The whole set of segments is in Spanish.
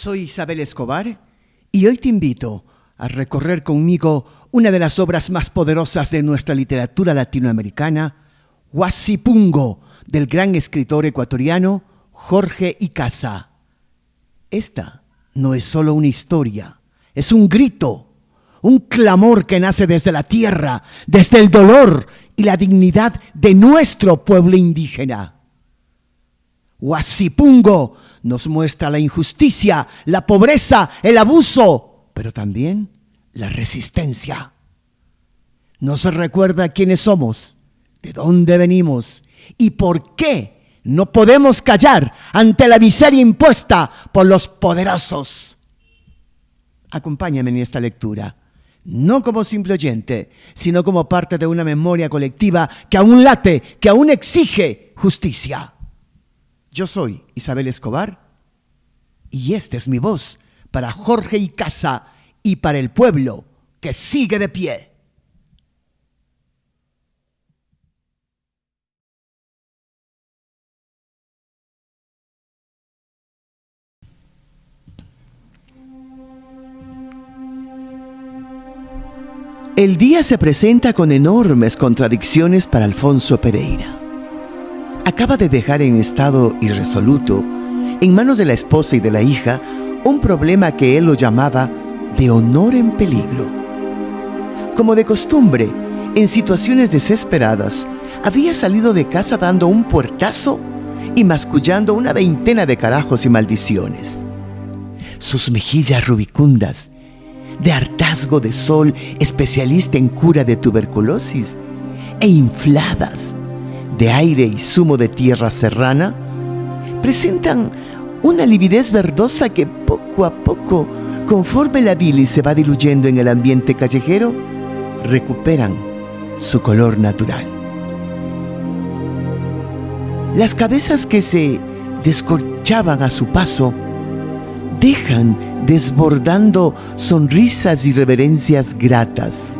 Soy Isabel Escobar y hoy te invito a recorrer conmigo una de las obras más poderosas de nuestra literatura latinoamericana, Huasipungo, del gran escritor ecuatoriano Jorge Icaza. Esta no es solo una historia, es un grito, un clamor que nace desde la tierra, desde el dolor y la dignidad de nuestro pueblo indígena. Huasipungo nos muestra la injusticia, la pobreza, el abuso, pero también la resistencia. Nos recuerda quiénes somos, de dónde venimos y por qué no podemos callar ante la miseria impuesta por los poderosos. Acompáñame en esta lectura, no como simple oyente, sino como parte de una memoria colectiva que aún late, que aún exige justicia. Yo soy Isabel Escobar y esta es mi voz para Jorge Icaza y para el pueblo que sigue de pie. El día se presenta con enormes contradicciones para Alfonso Pereira. Acaba de dejar en estado irresoluto, en manos de la esposa y de la hija, un problema que él lo llamaba de honor en peligro. Como de costumbre, en situaciones desesperadas, había salido de casa dando un puertazo y mascullando una veintena de carajos y maldiciones. Sus mejillas rubicundas, de hartazgo de sol, especialista en cura de tuberculosis, e infladas de aire y zumo de tierra serrana, presentan una lividez verdosa que poco a poco, conforme la bilis se va diluyendo en el ambiente callejero, recuperan su color natural. Las cabezas que se descorchaban a su paso dejan desbordando sonrisas y reverencias gratas.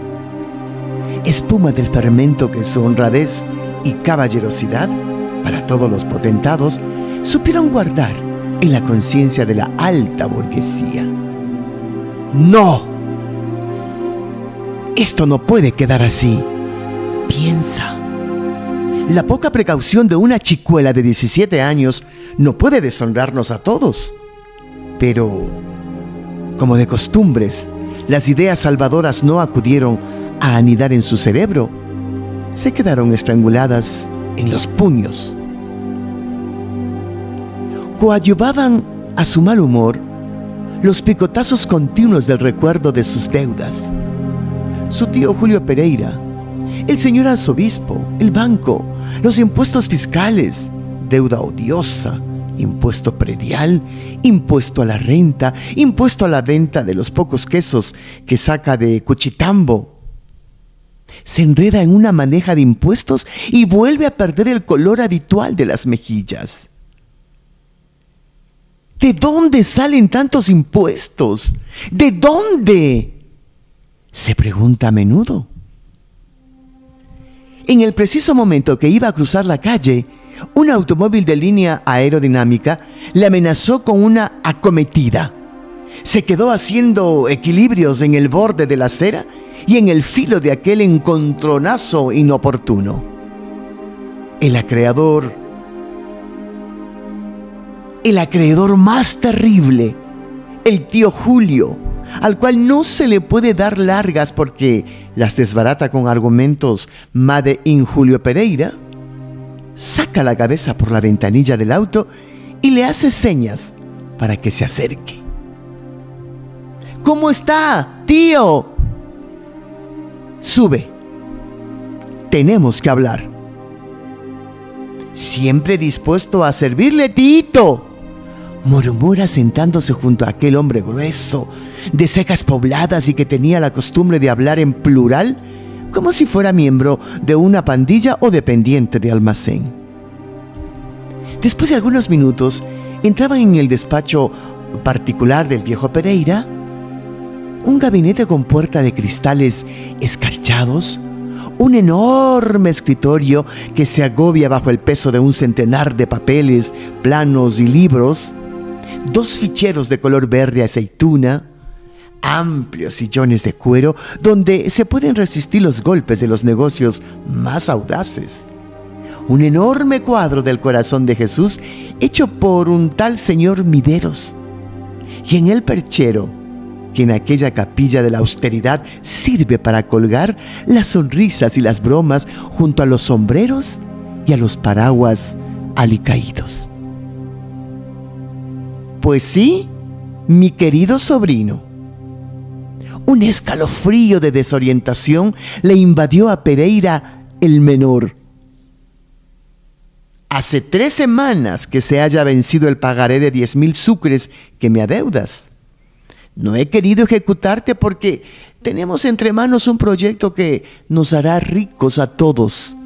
Espuma del fermento que su honradez y caballerosidad, para todos los potentados, supieron guardar en la conciencia de la alta burguesía. ¡No! Esto no puede quedar así. Piensa. La poca precaución de una chicuela de 17 años no puede deshonrarnos a todos. Pero, como de costumbres, las ideas salvadoras no acudieron a anidar en su cerebro. Se quedaron estranguladas en los puños. Coadyuvaban a su mal humor los picotazos continuos del recuerdo de sus deudas. Su tío Julio Pereira, el señor arzobispo, el banco, los impuestos fiscales, deuda odiosa, impuesto predial, impuesto a la renta, impuesto a la venta de los pocos quesos que saca de Cuchitambo. Se enreda en una maneja de impuestos y vuelve a perder el color habitual de las mejillas. ¿De dónde salen tantos impuestos? ¿De dónde?, se pregunta a menudo. En el preciso momento que iba a cruzar la calle, un automóvil de línea aerodinámica le amenazó con una acometida. Se quedó haciendo equilibrios en el borde de la acera y en el filo de aquel encontronazo inoportuno. El acreedor más terrible, el tío Julio, al cual no se le puede dar largas porque las desbarata con argumentos Made in Julio Pereira, saca la cabeza por la ventanilla del auto y le hace señas para que se acerque. ¿Cómo está, tío? Sube. Tenemos que hablar. Siempre dispuesto a servirle, tito, murmura sentándose junto a aquel hombre grueso, de cejas pobladas y que tenía la costumbre de hablar en plural, como si fuera miembro de una pandilla o dependiente de almacén. Después de algunos minutos, entraban en el despacho particular del viejo Pereira, un gabinete con puerta de cristales escarchados, un enorme escritorio que se agobia bajo el peso de un centenar de papeles, planos y libros, 2 ficheros de color verde aceituna, amplios sillones de cuero donde se pueden resistir los golpes de los negocios más audaces, un enorme cuadro del corazón de Jesús hecho por un tal señor Mideros, y en el perchero, que en aquella capilla de la austeridad sirve para colgar las sonrisas y las bromas junto a los sombreros y a los paraguas alicaídos. Pues sí, mi querido sobrino. Un escalofrío de desorientación le invadió a Pereira el menor. Hace 3 semanas que se haya vencido el pagaré de 10,000 sucres que me adeudas. No he querido ejecutarte porque tenemos entre manos un proyecto que nos hará ricos a todos.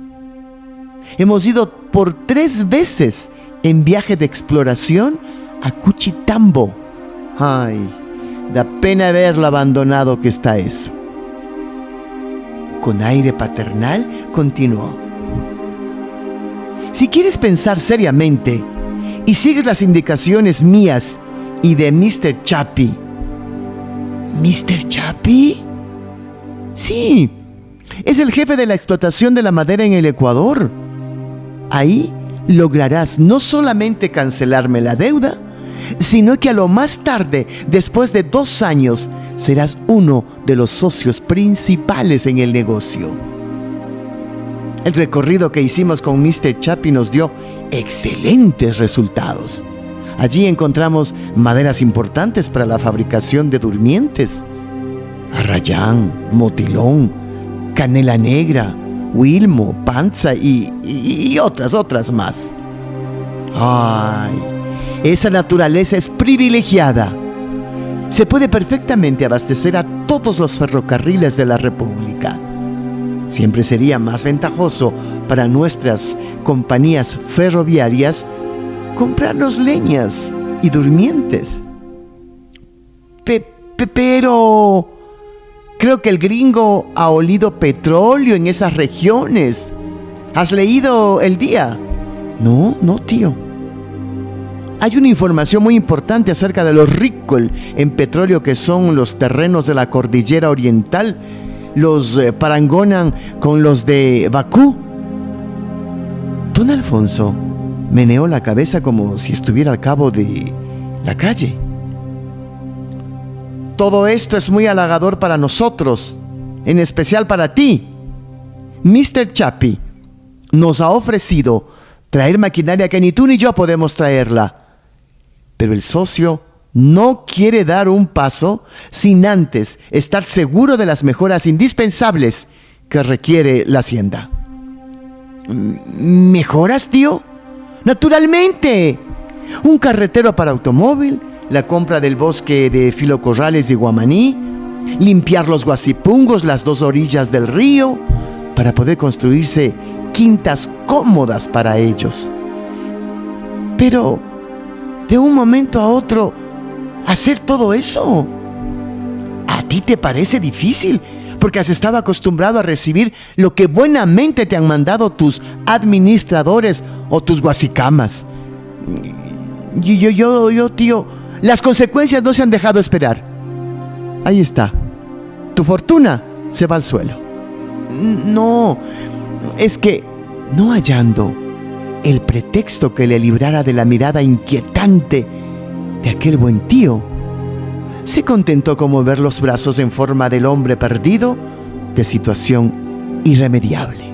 Hemos ido por 3 veces en viaje de exploración a Cuchitambo. Ay, da pena ver lo abandonado que está eso. Con aire paternal continuó. Si quieres pensar seriamente y sigues las indicaciones mías y de Mr. Chapi. ¿Mr. Chapi? Sí, es el jefe de la explotación de la madera en el Ecuador. Ahí lograrás no solamente cancelarme la deuda, sino que a lo más tarde, después de 2 años, serás uno de los socios principales en el negocio. El recorrido que hicimos con Mr. Chapi nos dio excelentes resultados. Allí encontramos maderas importantes para la fabricación de durmientes: arrayán, motilón, canela negra, huilmo, panza y otras más. ¡Ay! Esa naturaleza es privilegiada. Se puede perfectamente abastecer a todos los ferrocarriles de la República. Siempre sería más ventajoso para nuestras compañías ferroviarias comprarnos leñas y durmientes. Pero creo que el gringo ha olido petróleo en esas regiones. ¿Has leído El Día? No, tío. Hay una información muy importante acerca de lo rico en petróleo que son los terrenos de la cordillera oriental. Los parangonan con los de Bakú. Don Alfonso meneó la cabeza como si estuviera al cabo de la calle. Todo esto es muy halagador para nosotros, en especial para ti. Mr. Chapi nos ha ofrecido traer maquinaria que ni tú ni yo podemos traerla. Pero el socio no quiere dar un paso sin antes estar seguro de las mejoras indispensables que requiere la hacienda. ¿Mejoras, tío? Naturalmente. Un carretero para automóvil, la compra del bosque de filocorrales y guamaní, limpiar los guasipungos, las 2 orillas del río, para poder construirse quintas cómodas para ellos. Pero, de un momento a otro, hacer todo eso, ¿a ti te parece difícil? Porque has estado acostumbrado a recibir lo que buenamente te han mandado tus administradores o tus guasicamas. Yo, tío, las consecuencias no se han dejado esperar. Ahí está. Tu fortuna se va al suelo. No, es que no hallando el pretexto que le librara de la mirada inquietante de aquel buen tío, se contentó con mover los brazos en forma del hombre perdido de situación irremediable.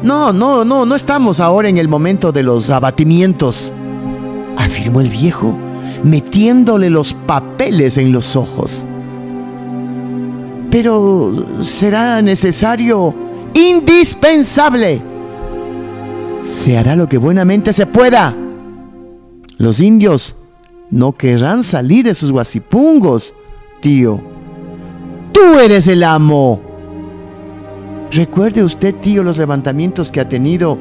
No estamos ahora en el momento de los abatimientos, afirmó el viejo, metiéndole los papeles en los ojos. Pero será necesario, indispensable. Se hará lo que buenamente se pueda. Los indios no querrán salir de sus guasipungos, tío. Tú eres el amo. Recuerde usted, tío, los levantamientos que ha tenido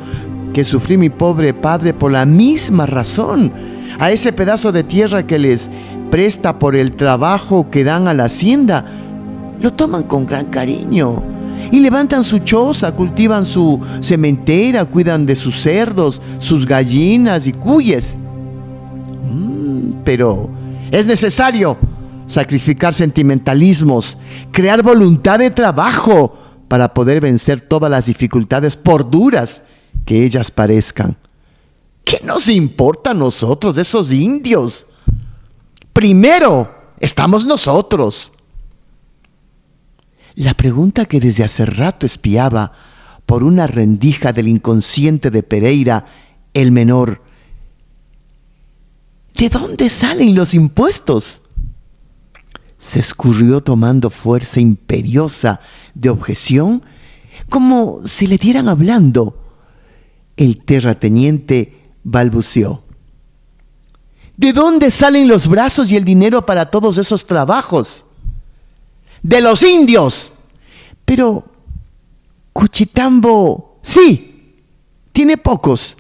que sufrir mi pobre padre por la misma razón. A ese pedazo de tierra que les presta por el trabajo que dan a la hacienda, lo toman con gran cariño. y levantan su choza, cultivan su sementera, cuidan de sus cerdos, sus gallinas y cuyes. Pero es necesario sacrificar sentimentalismos, crear voluntad de trabajo para poder vencer todas las dificultades, por duras que ellas parezcan. ¿Qué nos importa a nosotros, esos indios? Primero estamos nosotros. La pregunta que desde hace rato espiaba por una rendija del inconsciente de Pereira, el menor: ¿de dónde salen los impuestos?, se escurrió tomando fuerza imperiosa de objeción, como si le dieran hablando. El terrateniente balbuceó: ¿de dónde salen los brazos y el dinero para todos esos trabajos? ¡De los indios! Pero Cuchitambo, sí, tiene pocos,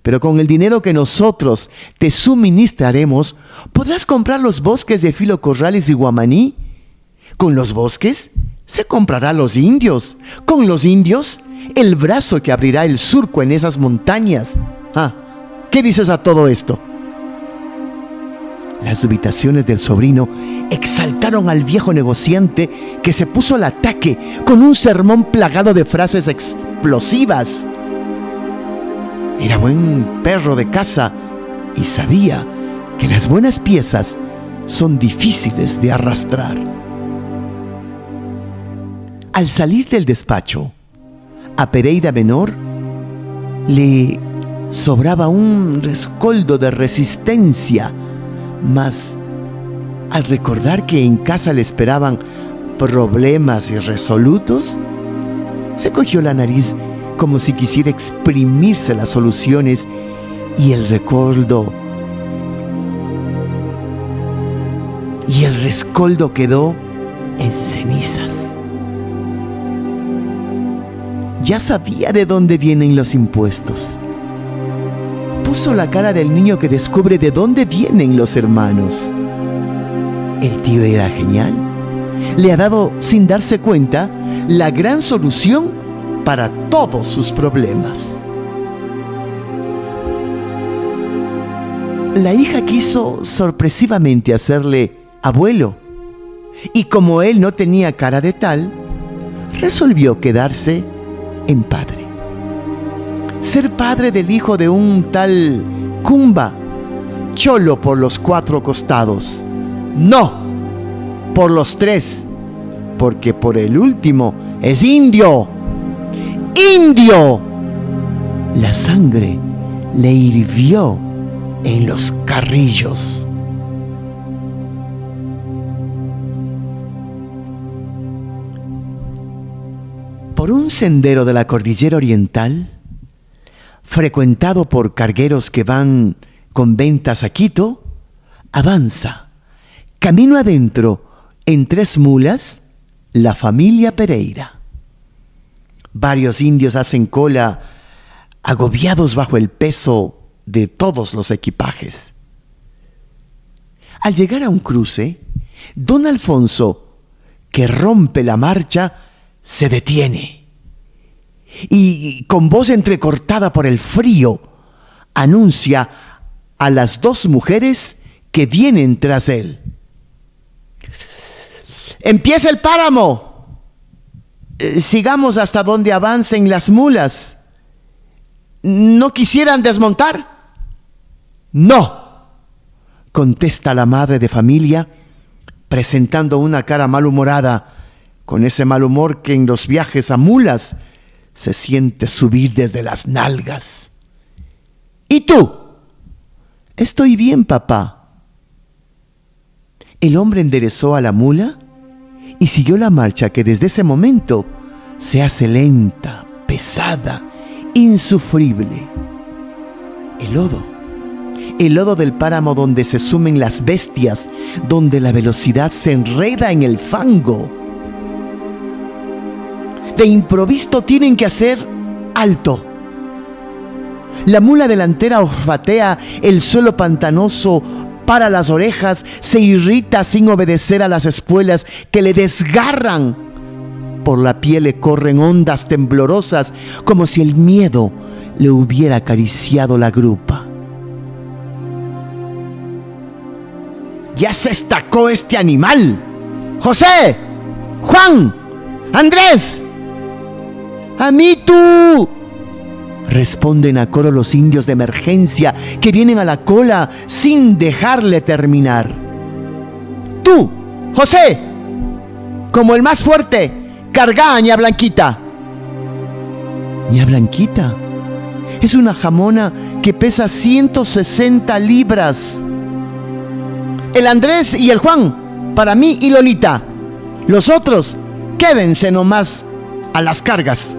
pero con el dinero que nosotros te suministraremos, podrás comprar los bosques de Filo Corrales y Guamaní. Con los bosques se comprará los indios. Con los indios, el brazo que abrirá el surco en esas montañas. ¿Qué dices a todo esto? Las dubitaciones del sobrino exaltaron al viejo negociante, que se puso al ataque con un sermón plagado de frases explosivas. Era buen perro de caza y sabía que las buenas piezas son difíciles de arrastrar. Al salir del despacho, a Pereira menor le sobraba un rescoldo de resistencia, mas al recordar que en casa le esperaban problemas irresolutos, se cogió la nariz como si quisiera exprimirse las soluciones, y el rescoldo quedó en cenizas. Ya sabía de dónde vienen los impuestos. Puso la cara del niño que descubre de dónde vienen los hermanos. El tío era genial. Le ha dado, sin darse cuenta, la gran solución para todos sus problemas. La hija quiso sorpresivamente hacerle abuelo, y como él no tenía cara de tal, resolvió quedarse en padre. Ser padre del hijo de un tal Cumba, cholo por los 4 costados. No, por los 3, porque por el último es indio. ¡Indio! La sangre le hirvió en los carrillos. Por un sendero de la cordillera oriental, frecuentado por cargueros que van con ventas a Quito, avanza, camino adentro, en 3 mulas, la familia Pereira. Varios indios hacen cola, agobiados bajo el peso de todos los equipajes. Al llegar a un cruce, don Alfonso, que rompe la marcha, se detiene y, con voz entrecortada por el frío, anuncia a las 2 mujeres que vienen tras él: ¡empieza el páramo! Sigamos hasta donde avancen las mulas. ¿No quisieran desmontar? No, contesta la madre de familia, presentando una cara malhumorada, con ese mal humor que en los viajes a mulas se siente subir desde las nalgas. ¿Y tú? Estoy bien, papá. El hombre enderezó a la mula y siguió la marcha, que desde ese momento se hace lenta, pesada, insufrible. El lodo del páramo donde se sumen las bestias, donde la velocidad se enreda en el fango. De improviso tienen que hacer alto. La mula delantera olfatea el suelo pantanoso, para las orejas, se irrita sin obedecer a las espuelas que le desgarran por la piel le corren ondas temblorosas, como si el miedo le hubiera acariciado la grupa. ¡Ya se estacó este animal! ¡José! ¡Juan! ¡Andrés! ¡A mí tú! Responden a coro los indios de emergencia que vienen a la cola sin dejarle terminar. ¡Tú, José! Como el más fuerte, carga a Ña Blanquita. Ña Blanquita es una jamona que pesa 160 libras. El Andrés y el Juan, para mí y Lolita. Los otros, quédense nomás a las cargas.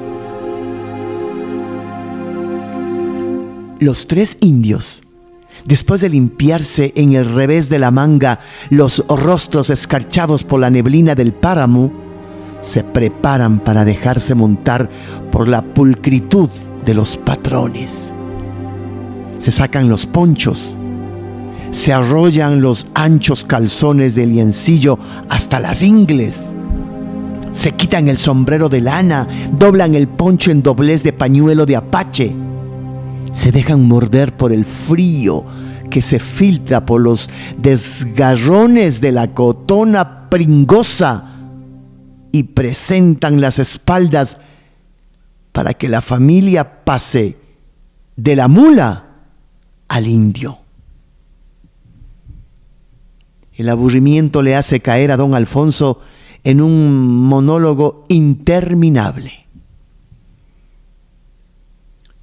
Los 3 indios, después de limpiarse en el revés de la manga los rostros escarchados por la neblina del páramo, se preparan para dejarse montar por la pulcritud de los patrones. Se sacan los ponchos, se arrollan los anchos calzones de liencillo hasta las ingles, se quitan el sombrero de lana, doblan el poncho en doblez de pañuelo de apache, se dejan morder por el frío que se filtra por los desgarrones de la cotona pringosa y presentan las espaldas para que la familia pase de la mula al indio. El aburrimiento le hace caer a don Alfonso en un monólogo interminable.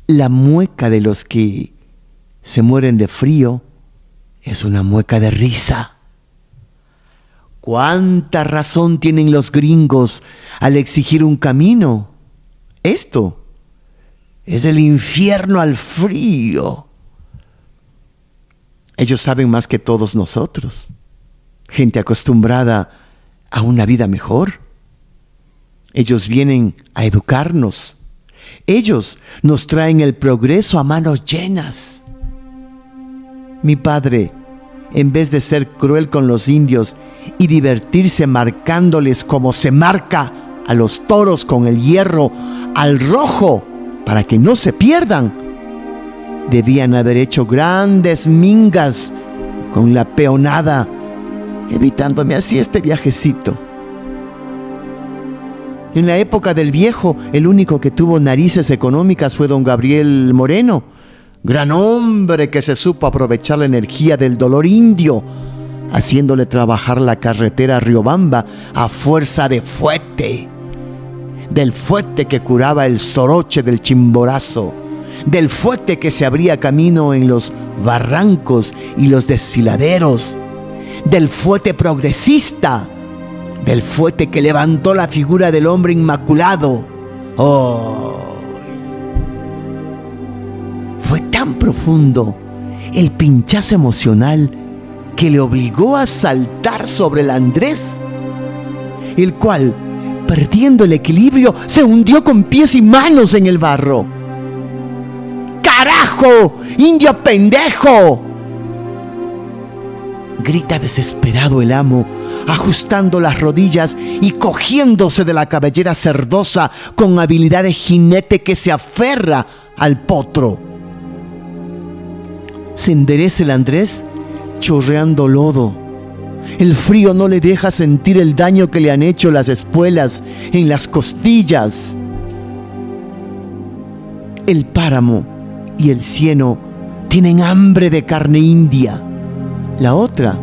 La mueca de los que se mueren de frío es una mueca de risa. ¿Cuánta razón tienen los gringos al exigir un camino? Esto es el infierno al frío. Ellos saben más que todos nosotros, gente acostumbrada a una vida mejor. Ellos vienen a educarnos. Ellos nos traen el progreso a manos llenas. Mi padre, en vez de ser cruel con los indios y divertirse marcándoles como se marca a los toros con el hierro al rojo para que no se pierdan, debían haber hecho grandes mingas con la peonada, evitándome así este viajecito. En la época del viejo, el único que tuvo narices económicas fue don Gabriel Moreno, gran hombre que se supo aprovechar la energía del dolor indio, haciéndole trabajar la carretera a Riobamba a fuerza de fuete. Del fuete que curaba el soroche del Chimborazo, del fuete que se abría camino en los barrancos y los desfiladeros, del fuete progresista, del fuete que levantó la figura del hombre inmaculado. ¡Oh! Fue tan profundo el pinchazo emocional que le obligó a saltar sobre el Andrés, el cual, perdiendo el equilibrio, se hundió con pies y manos en el barro. ¡Carajo! ¡Indio pendejo!, grita desesperado el amo, ajustando las rodillas y cogiéndose de la cabellera cerdosa con habilidad de jinete que se aferra al potro. Se endereza el Andrés chorreando lodo. El frío no le deja sentir el daño que le han hecho las espuelas en las costillas. El páramo y el cieno tienen hambre de carne india. La otra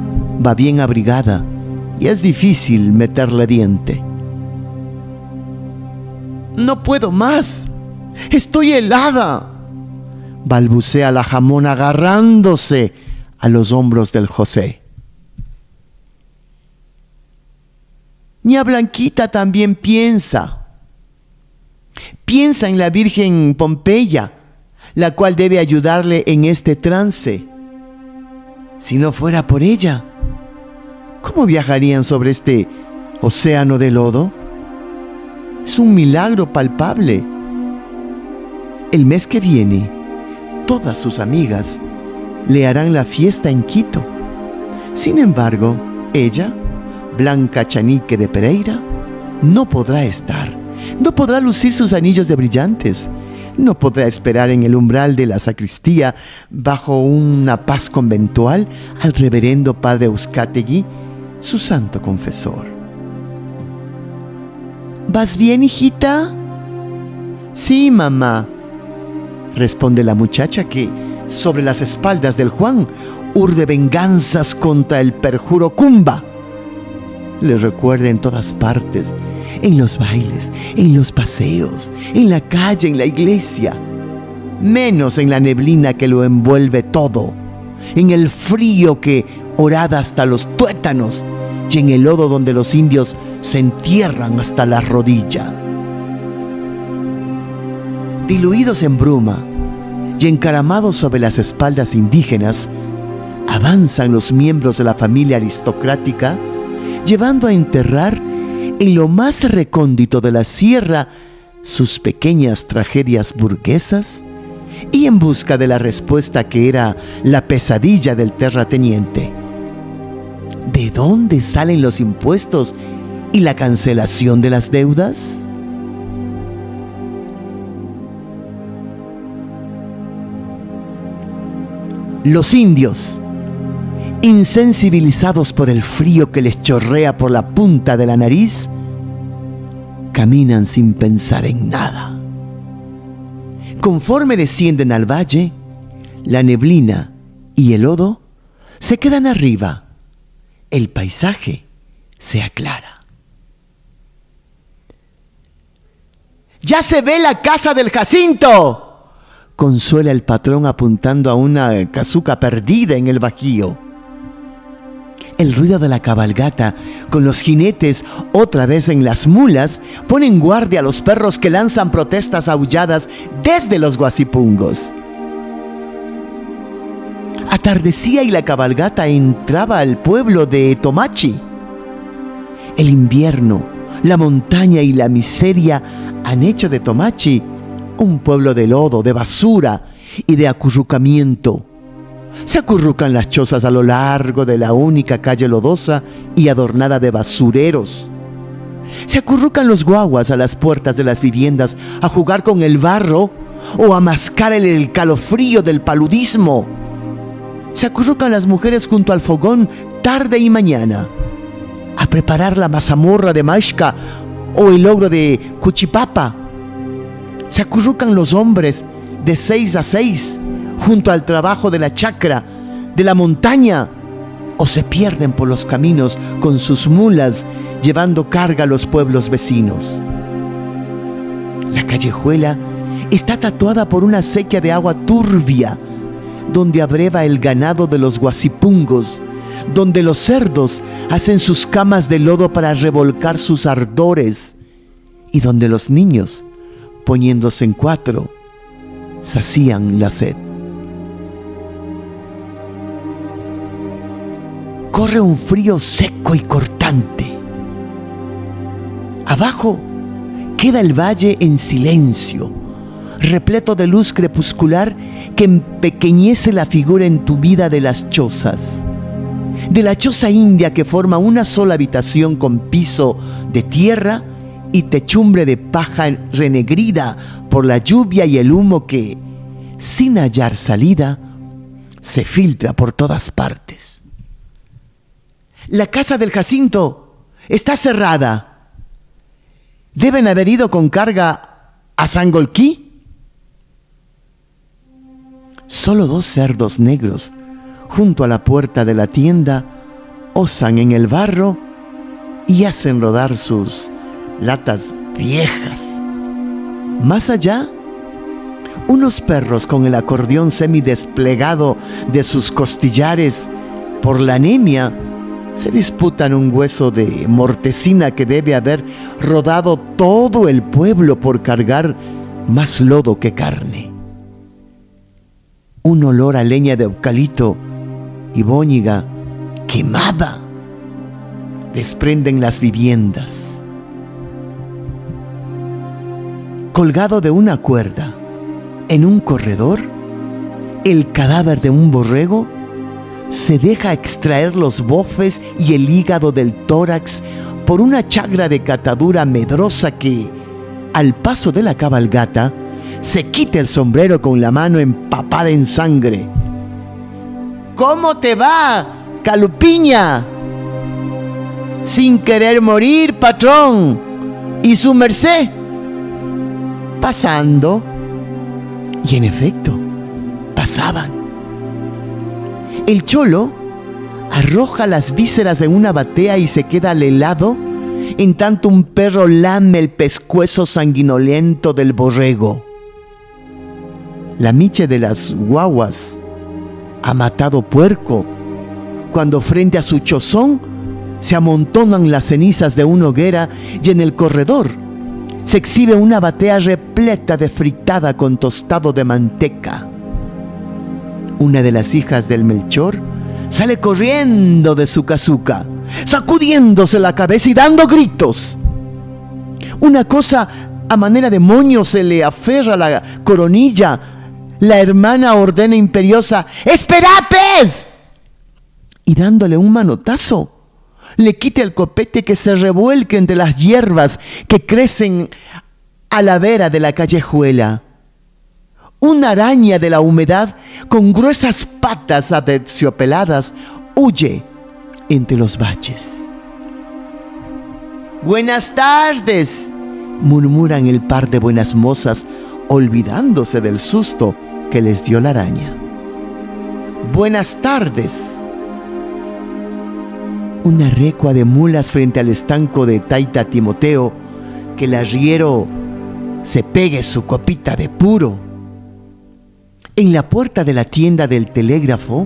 va bien abrigada y es difícil meterle diente. «No puedo más, estoy helada», balbucea la jamona agarrándose a los hombros del José. Ña Blanquita también piensa en la Virgen Pompeya, la cual debe ayudarle en este trance. Si no fuera por ella, ¿cómo viajarían sobre este océano de lodo? Es un milagro palpable. El mes que viene, todas sus amigas le harán la fiesta en Quito. Sin embargo, ella, Blanca Chanique de Pereira, no podrá estar, no podrá lucir sus anillos de brillantes, no podrá esperar en el umbral de la sacristía bajo una paz conventual al reverendo padre Euskategui, su santo confesor. ¿Vas bien, hijita? Sí, mamá, responde la muchacha que, sobre las espaldas del Juan, urde venganzas contra el perjuro Cumba. Le recuerda en todas partes, en los bailes, en los paseos, en la calle, en la iglesia, menos en la neblina que lo envuelve todo, en el frío que horada hasta los tuétanos y en el lodo donde los indios se entierran hasta la rodilla. Diluidos en bruma y encaramados sobre las espaldas indígenas, avanzan los miembros de la familia aristocrática, llevando a enterrar en lo más recóndito de la sierra sus pequeñas tragedias burguesas y en busca de la respuesta que era la pesadilla del terrateniente. ¿De dónde salen los impuestos y la cancelación de las deudas? Los indios, insensibilizados por el frío que les chorrea por la punta de la nariz, caminan sin pensar en nada. Conforme descienden al valle, la neblina y el lodo se quedan arriba. El paisaje se aclara. ¡Ya se ve la casa del Jacinto!, consuela el patrón apuntando a una casuca perdida en el bajío. El ruido de la cabalgata, con los jinetes otra vez en las mulas, pone en guardia a los perros que lanzan protestas aulladas desde los guasipungos. Atardecía y la cabalgata entraba al pueblo de Tomachi. El invierno, la montaña y la miseria han hecho de Tomachi un pueblo de lodo, de basura y de acurrucamiento. Se acurrucan las chozas a lo largo de la única calle lodosa y adornada de basureros. Se acurrucan los guaguas a las puertas de las viviendas a jugar con el barro o a mascar el calofrío del paludismo. Se acurrucan las mujeres junto al fogón tarde y mañana a preparar la mazamorra de mashka o el logro de cuchipapa. Se acurrucan los hombres de 6 a 6 junto al trabajo de la chacra, de la montaña, o se pierden por los caminos con sus mulas llevando carga a los pueblos vecinos. La callejuela está tatuada por una acequia de agua turbia, donde abreva el ganado de los guasipungos, donde los cerdos hacen sus camas de lodo para revolcar sus ardores, y donde los niños, poniéndose en cuatro, sacían la sed. Corre un frío seco y cortante. Abajo queda el valle en silencio, repleto de luz crepuscular que empequeñece la figura entubida de las chozas. De la choza india que forma una sola habitación con piso de tierra y techumbre de paja renegrida por la lluvia y el humo que, sin hallar salida, se filtra por todas partes. La casa del Jacinto está cerrada. ¿Deben haber ido con carga a Sangolquí? Solo 2 cerdos negros, junto a la puerta de la tienda, osan en el barro y hacen rodar sus latas viejas. Más allá, unos perros con el acordeón semidesplegado de sus costillares por la anemia se disputan un hueso de mortecina que debe haber rodado todo el pueblo por cargar más lodo que carne. Un olor a leña de eucalipto y bóñiga quemada desprenden las viviendas. Colgado de una cuerda en un corredor, el cadáver de un borrego se deja extraer los bofes y el hígado del tórax por una chagra de catadura medrosa que, al paso de la cabalgata, se quita el sombrero con la mano empapada en sangre. ¿Cómo te va, Calupiña? Sin querer morir, patrón. ¿Y su merced? Pasando. Y en efecto, pasaban. El cholo arroja las vísceras en una batea y se queda al helado, en tanto un perro lame el pescuezo sanguinolento del borrego. La miche de las guaguas ha matado puerco, cuando frente a su chozón se amontonan las cenizas de una hoguera y en el corredor se exhibe una batea repleta de fritada con tostado de manteca. Una de las hijas del Melchor sale corriendo de su casuca, sacudiéndose la cabeza y dando gritos. Una cosa a manera de moño se le aferra a la coronilla. La hermana ordena imperiosa: ¡espera, pez! Y dándole un manotazo, le quita el copete que se revuelque entre las hierbas que crecen a la vera de la callejuela. Una araña de la humedad con gruesas patas aterciopeladas huye entre los baches. «Buenas tardes», murmuran el par de buenas mozas, olvidándose del susto que les dio la araña. «Buenas tardes». Una recua de mulas frente al estanco de Taita Timoteo, que el arriero se pegue su copita de puro. En la puerta de la tienda del telégrafo,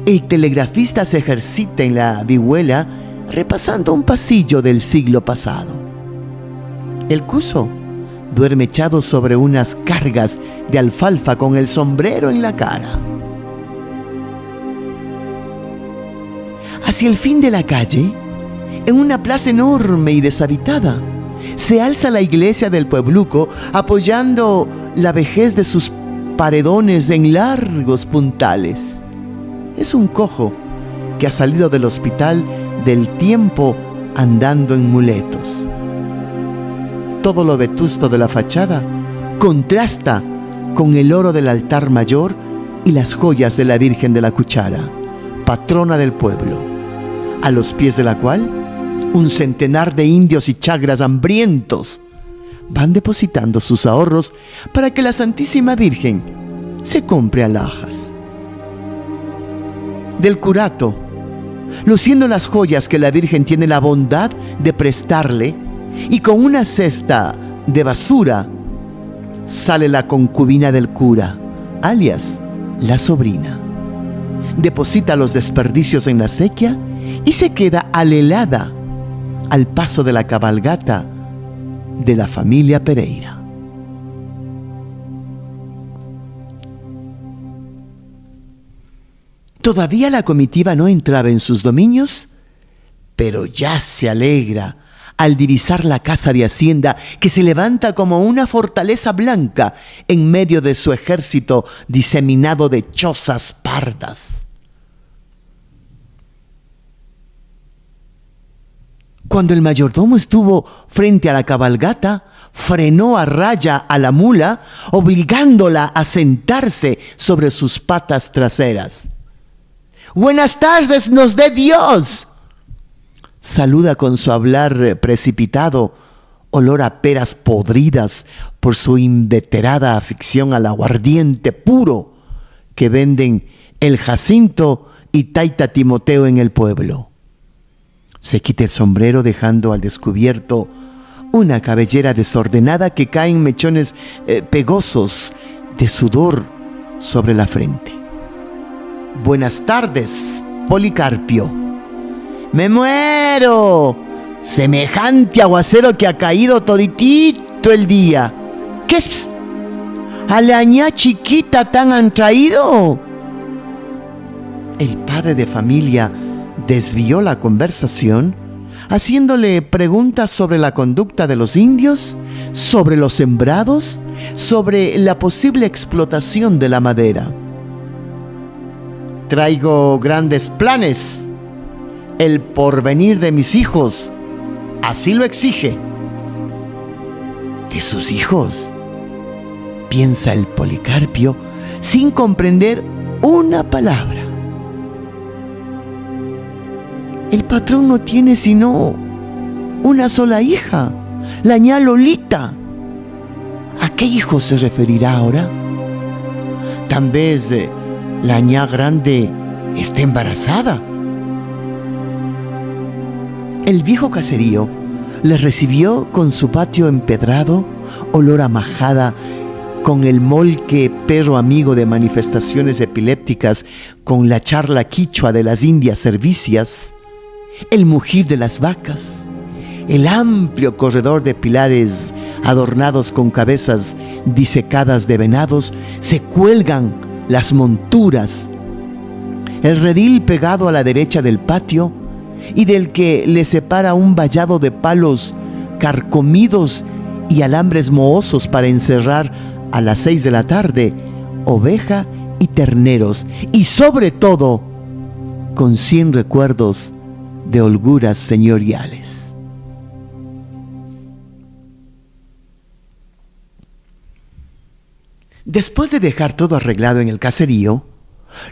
el telegrafista se ejercita en la vihuela repasando un pasillo del siglo pasado. El cuso duerme echado sobre unas cargas de alfalfa con el sombrero en la cara. Hacia el fin de la calle, en una plaza enorme y deshabitada, se alza la iglesia del puebluco apoyando la vejez de sus paredones en largos puntales. Es un cojo que ha salido del hospital del tiempo andando en muletos. Todo lo vetusto de la fachada contrasta con el oro del altar mayor y las joyas de la Virgen de la Cuchara, patrona del pueblo, a los pies de la cual un centenar de indios y chagras hambrientos van depositando sus ahorros para que la Santísima Virgen se compre alhajas. Del curato, luciendo las joyas que la Virgen tiene la bondad de prestarle, y con una cesta de basura, sale la concubina del cura, alias la sobrina. Deposita los desperdicios en la acequia y se queda alelada al paso de la cabalgata de la familia Pereira. Todavía la comitiva no entraba en sus dominios, pero ya se alegra al divisar la casa de Hacienda que se levanta como una fortaleza blanca en medio de su ejército diseminado de chozas pardas. Cuando el mayordomo estuvo frente a la cabalgata, frenó a raya a la mula, obligándola a sentarse sobre sus patas traseras. «Buenas tardes, nos dé Dios», saluda con su hablar precipitado, olor a peras podridas por su inveterada afición al aguardiente puro que venden el Jacinto y Taita Timoteo en el pueblo. Se quita el sombrero dejando al descubierto una cabellera desordenada que cae en mechones pegosos de sudor sobre la frente. «Buenas tardes, Policarpio». «Me muero. Semejante aguacero que ha caído toditito el día. ¿Qué es? ¿A la ña chiquita tan han traído?» El padre de familia desvió la conversación haciéndole preguntas sobre la conducta de los indios, sobre los sembrados, sobre la posible explotación de la madera. «Traigo grandes planes. El porvenir de mis hijos así lo exige. ¿De sus hijos?, piensa el Policarpio sin comprender una palabra. El patrón no tiene sino una sola hija, la ña Lolita. ¿A qué hijo se referirá ahora? Tal vez la ña grande esté embarazada. El viejo caserío les recibió con su patio empedrado, olor a majada, con el molque perro amigo de manifestaciones epilépticas, con la charla quichua de las indias servicias, el mugir de las vacas, el amplio corredor de pilares adornados con cabezas disecadas de venados, se cuelgan las monturas, el redil pegado a la derecha del patio y del que le separa un vallado de palos carcomidos y alambres mohosos para encerrar a las 6 de la tarde oveja y terneros, y sobre todo con 100 recuerdos de holguras señoriales. Después de dejar todo arreglado en el caserío,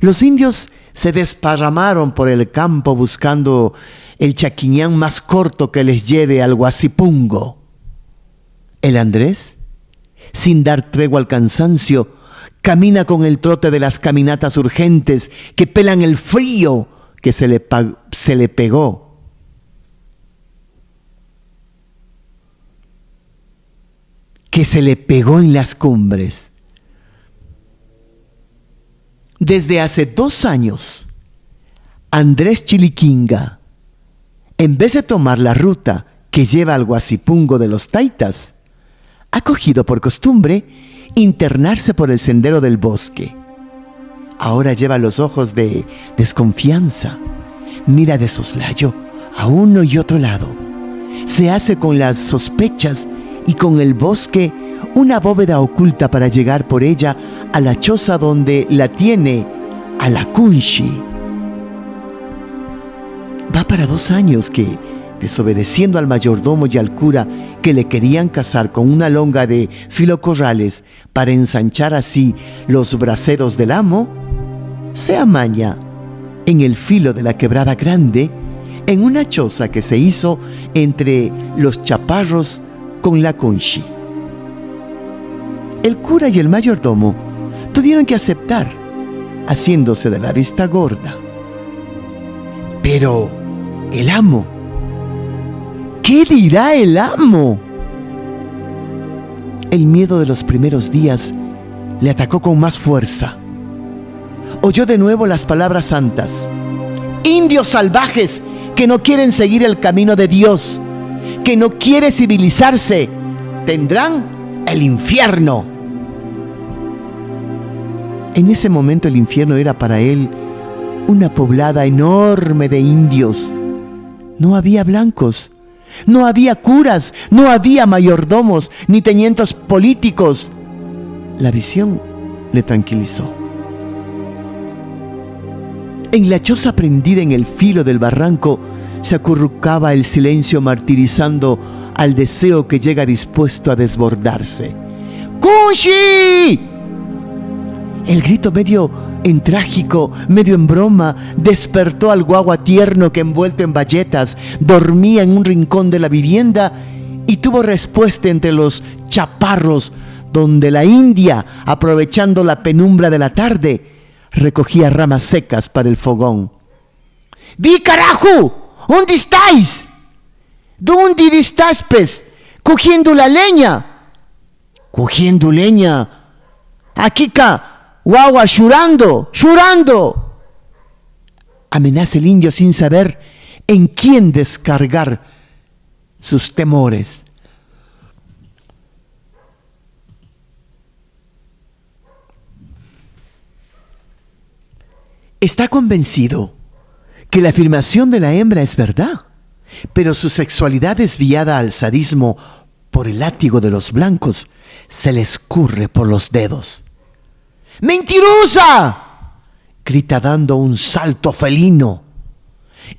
los indios se desparramaron por el campo buscando el chaquiñán más corto que les lleve al Guasipungo. El Andrés, sin dar tregua al cansancio, camina con el trote de las caminatas urgentes que pelan el frío que se le pegó. Que se le pegó en las cumbres. Desde hace 2 años, Andrés Chiliquinga, en vez de tomar la ruta que lleva al Guasipungo de los Taitas, ha cogido por costumbre internarse por el sendero del bosque. Ahora lleva los ojos de desconfianza, mira de soslayo a uno y otro lado, se hace con las sospechas y con el bosque una bóveda oculta para llegar por ella a la choza donde la tiene a la Cunchi. Va para 2 años que, desobedeciendo al mayordomo y al cura que le querían casar con una longa de filocorrales para ensanchar así los braseros del amo, se amaña en el filo de la quebrada grande, en una choza que se hizo entre los chaparros con la Cunchi. El cura y el mayordomo tuvieron que aceptar, haciéndose de la vista gorda. Pero el amo, ¿qué dirá el amo? El miedo de los primeros días le atacó con más fuerza. Oyó de nuevo las palabras santas: indios salvajes que no quieren seguir el camino de Dios, que no quiere civilizarse, tendrán el infierno. En ese momento el infierno era para él una poblada enorme de indios. No había blancos, no había curas, no había mayordomos, ni tenientes políticos. La visión le tranquilizó. En la choza prendida en el filo del barranco se acurrucaba el silencio, martirizando al deseo que llega dispuesto a desbordarse. ¡Cunchi! El grito, medio en trágico, medio en broma, despertó al guagua tierno que, envuelto en bayetas, dormía en un rincón de la vivienda y tuvo respuesta entre los chaparros, donde la india, aprovechando la penumbra de la tarde, recogía ramas secas para el fogón. ¡Vi, carajo! ¿Dónde estáis? ¿Dónde estás, pez? ¿Cogiendo la leña? ¿Cogiendo leña? Aquí, guagua, llorando. Amenaza el indio sin saber en quién descargar sus temores. Está convencido que la afirmación de la hembra es verdad, pero su sexualidad desviada al sadismo por el látigo de los blancos se le escurre por los dedos. ¡Mentirosa!, grita dando un salto felino.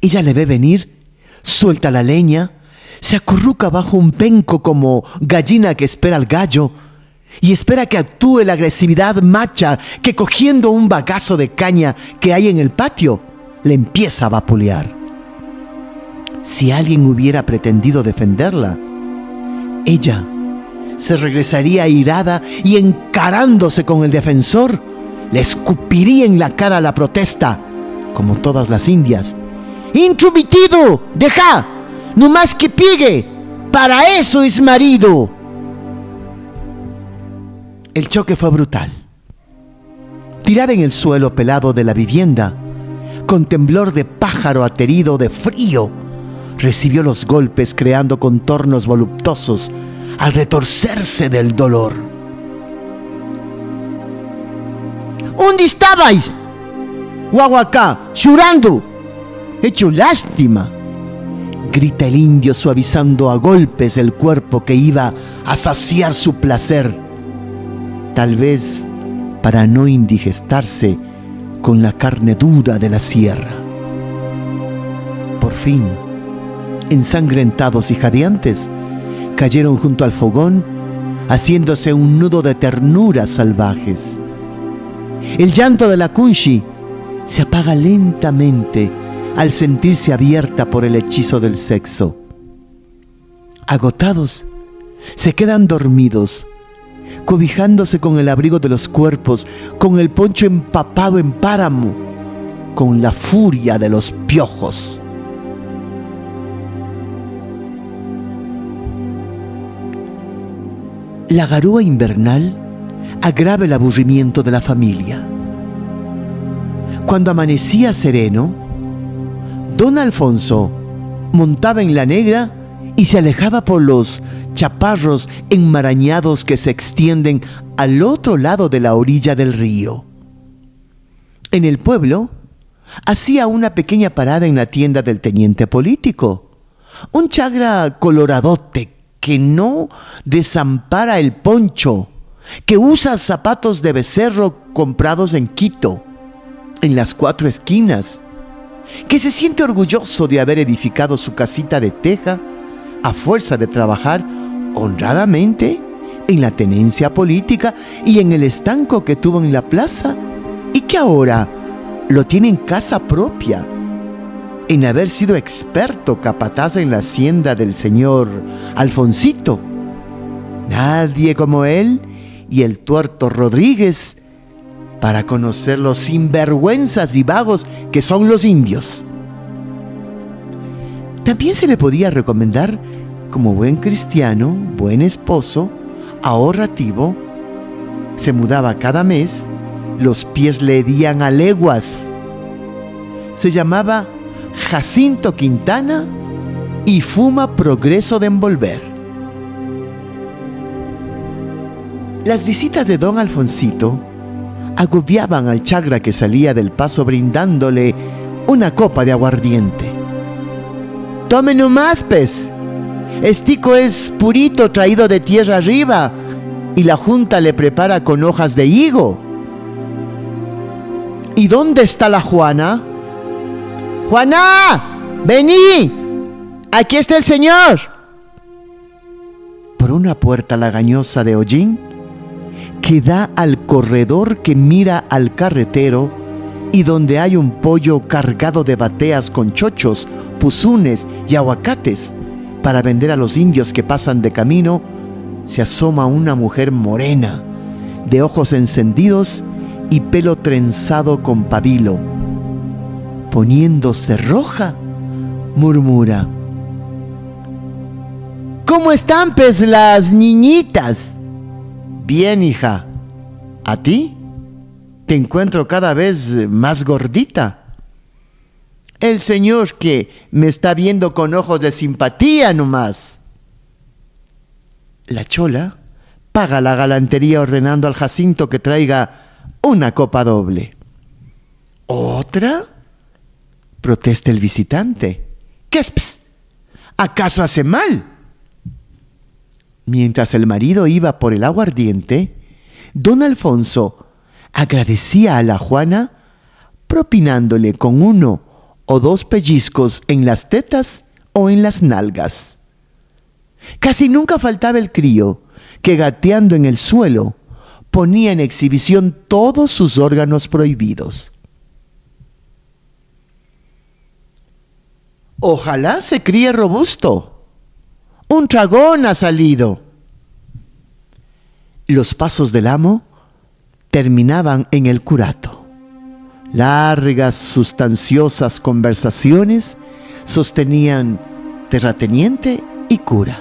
Ella le ve venir, suelta la leña, se acurruca bajo un penco como gallina que espera al gallo y espera que actúe la agresividad macha que, cogiendo un bagazo de caña que hay en el patio, le empieza a vapulear. Si alguien hubiera pretendido defenderla, ella se regresaría airada y, encarándose con el defensor, le escupiría en la cara la protesta, como todas las indias. «¡Intrometido! ¡Deja! ¡No más que pigue! ¡Para eso es marido!». El choque fue brutal. Tirada en el suelo pelado de la vivienda, con temblor de pájaro aterido de frío, recibió los golpes creando contornos voluptuosos al retorcerse del dolor. «¿Dónde estabais? Guaguacá, llorando, hecho lástima», grita el indio suavizando a golpes el cuerpo que iba a saciar su placer, tal vez para no indigestarse con la carne dura de la sierra. Por fin, ensangrentados y jadeantes, cayeron junto al fogón, haciéndose un nudo de ternuras salvajes. El llanto de la Kunshi se apaga lentamente al sentirse abierta por el hechizo del sexo. Agotados, se quedan dormidos, cobijándose con el abrigo de los cuerpos, con el poncho empapado en páramo, con la furia de los piojos. La garúa invernal agrava el aburrimiento de la familia. Cuando amanecía sereno, don Alfonso montaba en la negra y se alejaba por los chaparros enmarañados que se extienden al otro lado de la orilla del río. En el pueblo, hacía una pequeña parada en la tienda del teniente político, un chagra coloradote que no desampara el poncho, que usa zapatos de becerro comprados en Quito, en las 4 esquinas, que se siente orgulloso de haber edificado su casita de teja a fuerza de trabajar honradamente en la tenencia política y en el estanco que tuvo en la plaza, y que ahora lo tiene en casa propia, en haber sido experto capataz en la hacienda del señor Alfonsito. Nadie como él y el tuerto Rodríguez para conocer los sinvergüenzas y vagos que son los indios. También se le podía recomendar como buen cristiano, buen esposo, ahorrativo. Se mudaba cada mes, los pies le hedían a leguas. Se llamaba Jacinto Quintana y fuma progreso de envolver. Las visitas de don Alfonsito agobiaban al chagra que salía del paso brindándole una copa de aguardiente. «Tome nomás, pez. Estico es purito traído de tierra arriba y la junta le prepara con hojas de higo». «¿Y dónde está la Juana?» «Juana, vení, aquí está el señor». Por una puerta lagañosa de hollín que da al corredor que mira al carretero y donde hay un pollo cargado de bateas con chochos, puzunes y aguacates para vender a los indios que pasan de camino, se asoma una mujer morena, de ojos encendidos y pelo trenzado con pabilo. Poniéndose roja, murmura: «¿Cómo están, pues, las niñitas?» «Bien, hija. ¿A ti? Te encuentro cada vez más gordita». «El señor que me está viendo con ojos de simpatía nomás». La chola paga la galantería ordenando al Jacinto que traiga una copa doble. «¿Otra?», protesta el visitante. «¿Qué es? Pss? ¿Acaso hace mal?». Mientras el marido iba por el aguardiente, don Alfonso agradecía a la Juana propinándole con 1 o 2 pellizcos en las tetas o en las nalgas. Casi nunca faltaba el crío que, gateando en el suelo, ponía en exhibición todos sus órganos prohibidos. Ojalá se críe robusto. Un dragón ha salido. Los pasos del amo terminaban en el curato. Largas, sustanciosas conversaciones sostenían terrateniente y cura.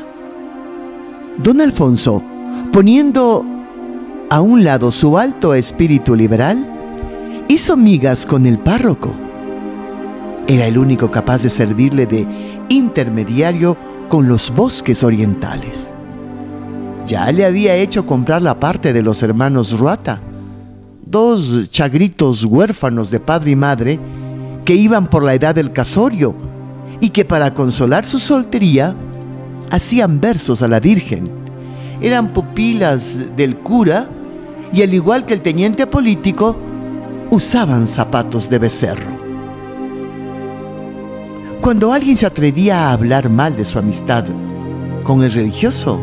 Don Alfonso, poniendo a un lado su alto espíritu liberal, hizo migas con el párroco. Era el único capaz de servirle de intermediario con los bosques orientales. Ya le había hecho comprar la parte de los hermanos Ruata, 2 chagritos huérfanos de padre y madre que iban por la edad del casorio y que, para consolar su soltería, hacían versos a la Virgen. Eran pupilas del cura y, al igual que el teniente político, usaban zapatos de becerro. Cuando alguien se atrevía a hablar mal de su amistad con el religioso,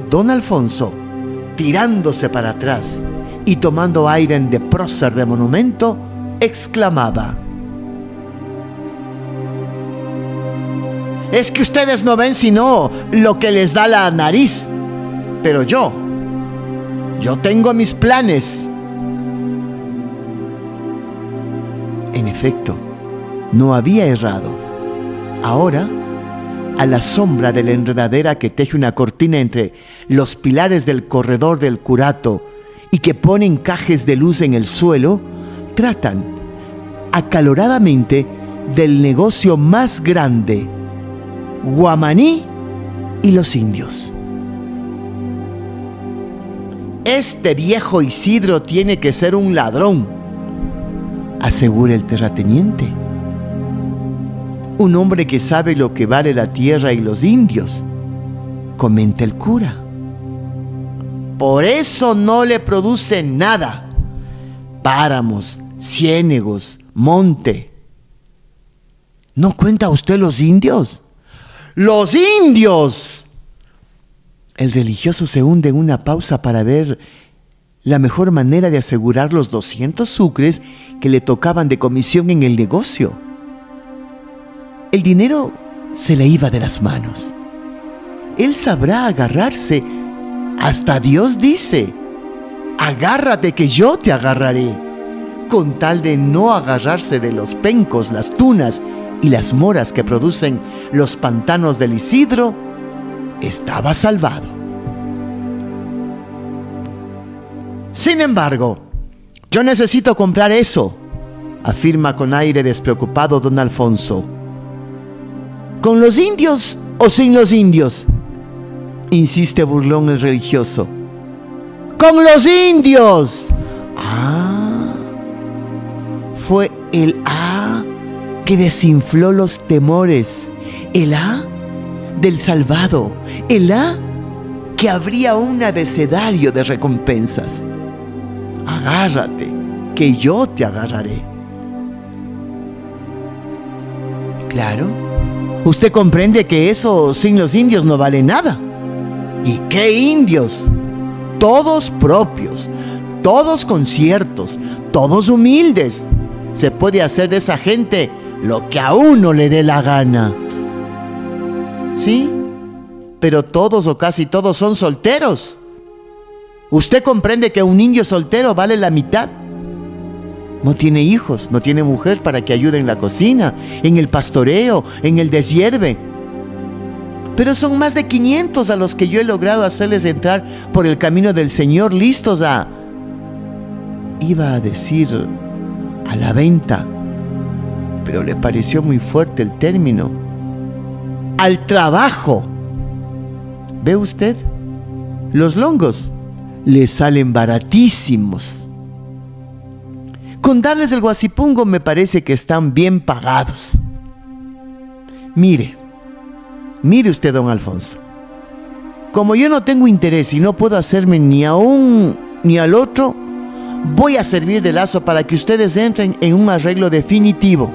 don Alfonso, tirándose para atrás y tomando aire de prócer de monumento, exclamaba: «Es que ustedes no ven sino lo que les da la nariz, pero yo tengo mis planes». En efecto, no había errado. Ahora, a la sombra de la enredadera que teje una cortina entre los pilares del corredor del curato y que pone encajes de luz en el suelo, tratan acaloradamente del negocio más grande: Guamaní y los indios. «Este viejo Isidro tiene que ser un ladrón», asegura el terrateniente. «Un hombre que sabe lo que vale la tierra y los indios», comenta el cura. «Por eso no le produce nada. Páramos, ciénegos, monte». ¿No cuenta usted los indios? ¡Los indios! El religioso se hunde en una pausa para ver la mejor manera de asegurar los 200 sucres que le tocaban de comisión en el negocio. El dinero se le iba de las manos. Él sabrá agarrarse. Hasta Dios dice: «Agárrate que yo te agarraré». Con tal de no agarrarse de los pencos, las tunas y las moras que producen los pantanos del Isidro, estaba salvado. «Sin embargo, yo necesito comprar eso», afirma con aire despreocupado don Alfonso. «¿Con los indios o sin los indios?», insiste burlón el religioso. «¡Con los indios!». Ah, fue el que desinfló los temores, el del salvado, el que abría un abecedario de recompensas. «Agárrate, que yo te agarraré». Claro, usted comprende que eso sin los indios no vale nada. ¿Y qué indios? Todos propios, todos conciertos, todos humildes. Se puede hacer de esa gente lo que a uno le dé la gana. Sí, pero todos o casi todos son solteros. Usted comprende que un indio soltero vale la mitad. No tiene hijos, no tiene mujer para que ayude en la cocina, en el pastoreo, en el deshierve. Pero son más de 500 a los que yo he logrado hacerles entrar por el camino del Señor, listos a... Iba a decir a la venta, pero le pareció muy fuerte el término. ¡Al trabajo! ¿Ve usted? Los longos le salen baratísimos. Con darles el guasipungo me parece que están bien pagados. Mire usted, don Alfonso. Como yo no tengo interés y no puedo hacerme ni a un ni al otro, voy a servir de lazo para que ustedes entren en un arreglo definitivo.